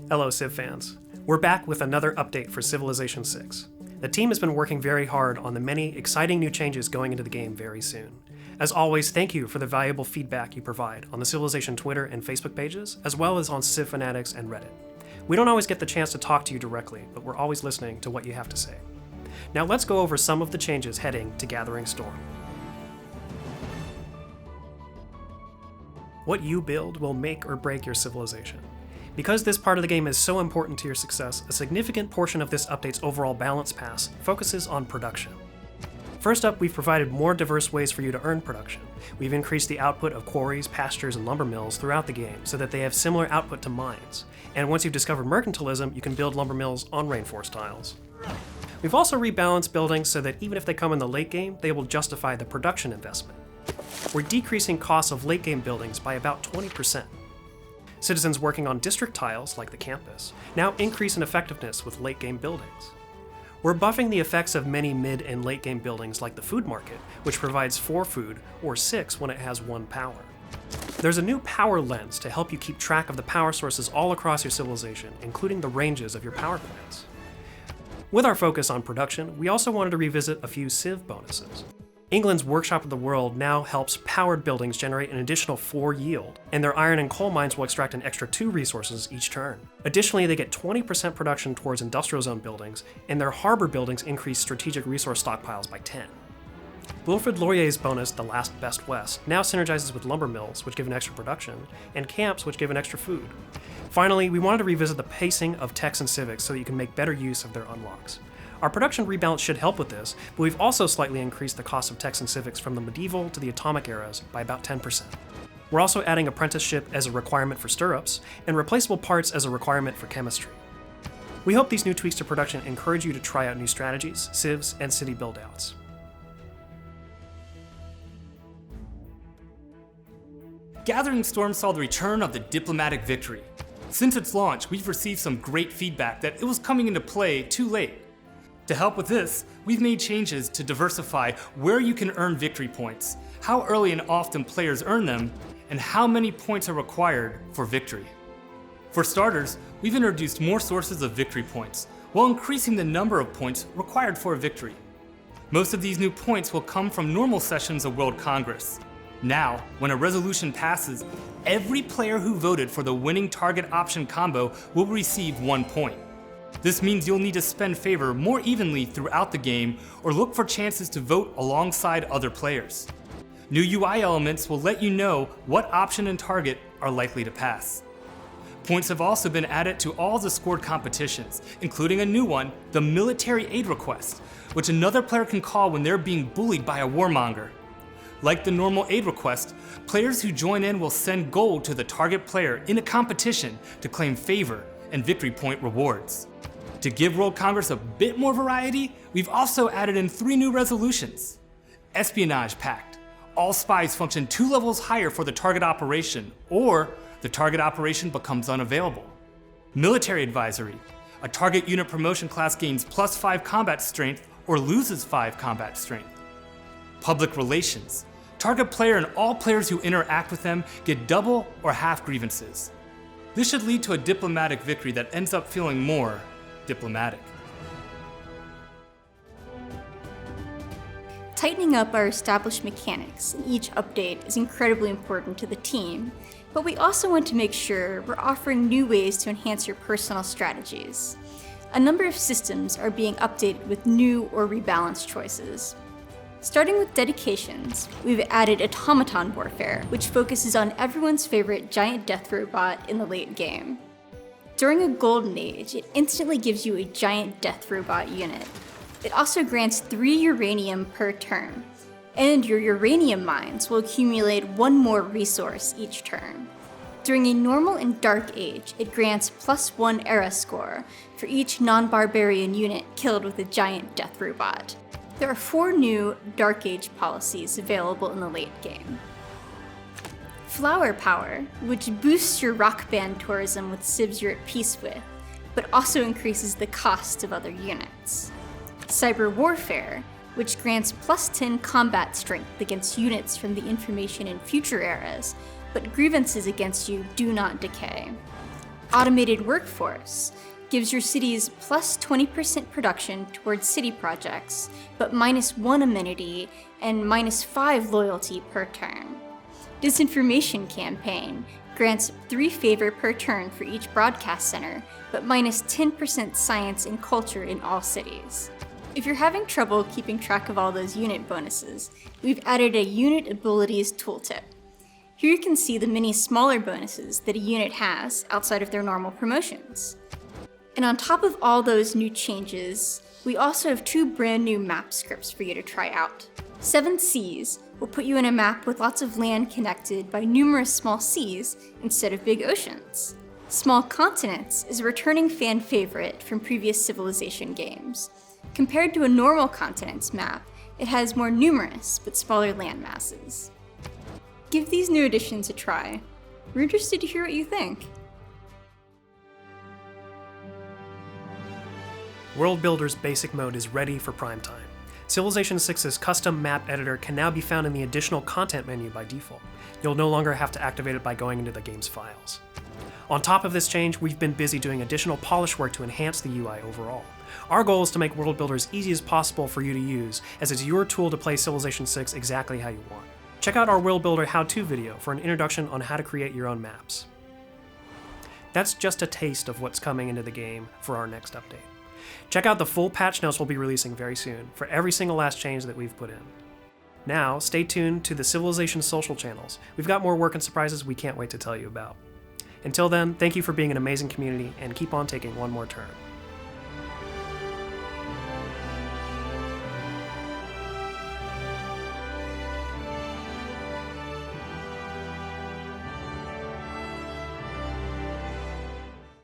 Hello Civ fans. We're back with another update for Civilization 6. The team has been working very hard on the many exciting new changes going into the game very soon. As always, thank you for the valuable feedback you provide on the Civilization Twitter and Facebook pages, as well as on Civ Fanatics and Reddit. We don't always get the chance to talk to you directly, but we're always listening to what you have to say. Now let's go over some of the changes heading to Gathering Storm. What you build will make or break your civilization. Because this part of the game is so important to your success, a significant portion of this update's overall balance pass focuses on production. First up, we've provided more diverse ways for you to earn production. We've increased the output of quarries, pastures, and lumber mills throughout the game so that they have similar output to mines. And once you've discovered mercantilism, you can build lumber mills on rainforest tiles. We've also rebalanced buildings so that even if they come in the late game, they will justify the production investment. We're decreasing costs of late game buildings by about 20%. Citizens working on district tiles, like the campus, now increase in effectiveness with late game buildings. We're buffing the effects of many mid and late game buildings like the food market, which provides 4 food, or 6 when it has 1 power. There's a new power lens to help you keep track of the power sources all across your civilization, including the ranges of your power plants. With our focus on production, we also wanted to revisit a few Civ bonuses. England's Workshop of the World now helps powered buildings generate an additional 4 yield, and their iron and coal mines will extract an extra 2 resources each turn. Additionally, they get 20% production towards industrial zone buildings, and their harbor buildings increase strategic resource stockpiles by 10. Wilfrid Laurier's bonus, The Last Best West, now synergizes with lumber mills, which give an extra production, and camps, which give an extra food. Finally, we wanted to revisit the pacing of techs and civics so that you can make better use of their unlocks. Our production rebalance should help with this, but we've also slightly increased the cost of techs and civics from the medieval to the atomic eras by about 10%. We're also adding apprenticeship as a requirement for stirrups, and replaceable parts as a requirement for chemistry. We hope these new tweaks to production encourage you to try out new strategies, civs, and city build-outs. Gathering Storm saw the return of the diplomatic victory. Since its launch, we've received some great feedback that it was coming into play too late. To help with this, we've made changes to diversify where you can earn victory points, how early and often players earn them, and how many points are required for victory. For starters, we've introduced more sources of victory points, while increasing the number of points required for a victory. Most of these new points will come from normal sessions of World Congress. Now, when a resolution passes, every player who voted for the winning target option combo will receive 1 point. This means you'll need to spend favor more evenly throughout the game or look for chances to vote alongside other players. New UI elements will let you know what option and target are likely to pass. Points have also been added to all the scored competitions, including a new one, the military aid request, which another player can call when they're being bullied by a warmonger. Like the normal aid request, players who join in will send gold to the target player in a competition to claim favor and victory point rewards. To give World Congress a bit more variety, we've also added in 3 new resolutions. Espionage Pact. All spies function 2 levels higher for the target operation, or the target operation becomes unavailable. Military Advisory. A target unit promotion class gains +5 combat strength or loses 5 combat strength. Public Relations. Target player and all players who interact with them get double or half grievances. This should lead to a diplomatic victory that ends up feeling more diplomatic. Tightening up our established mechanics in each update is incredibly important to the team, but we also want to make sure we're offering new ways to enhance your personal strategies. A number of systems are being updated with new or rebalanced choices. Starting with dedications, we've added automaton warfare, which focuses on everyone's favorite giant death robot in the late game. During a golden age, it instantly gives you a giant death robot unit. It also grants 3 uranium per turn, and your uranium mines will accumulate 1 more resource each turn. During a normal and dark age, it grants +1 era score for each non-barbarian unit killed with a giant death robot. There are 4 new Dark Age policies available in the late game. Flower Power, which boosts your rock band tourism with civs you're at peace with, but also increases the cost of other units. Cyber Warfare, which grants +10 combat strength against units from the information in future eras, but grievances against you do not decay. Automated workforce gives your cities plus 20% production towards city projects, but -1 amenity and -5 loyalty per turn. Disinformation campaign grants 3 favor per turn for each broadcast center, but -10% science and culture in all cities. If you're having trouble keeping track of all those unit bonuses, we've added a unit abilities tooltip. Here you can see the many smaller bonuses that a unit has outside of their normal promotions. And on top of all those new changes, we also have 2 brand new map scripts for you to try out. 7 Seas will put you in a map with lots of land connected by numerous small seas instead of big oceans. Small Continents is a returning fan favorite from previous Civilization games. Compared to a normal continents map, it has more numerous but smaller land masses. Give these new additions a try. We're interested to hear what you think. World Builder's basic mode is ready for prime time. Civilization 6's custom map editor can now be found in the additional content menu by default. You'll no longer have to activate it by going into the game's files. On top of this change, we've been busy doing additional polish work to enhance the UI overall. Our goal is to make World Builder as easy as possible for you to use, as it's your tool to play Civilization 6 exactly how you want. Check out our World Builder how-to video for an introduction on how to create your own maps. That's just a taste of what's coming into the game for our next update. Check out the full patch notes we'll be releasing very soon for every single last change that we've put in. Now, stay tuned to the Civilization social channels. We've got more work and surprises we can't wait to tell you about. Until then, thank you for being an amazing community, and keep on taking one more turn.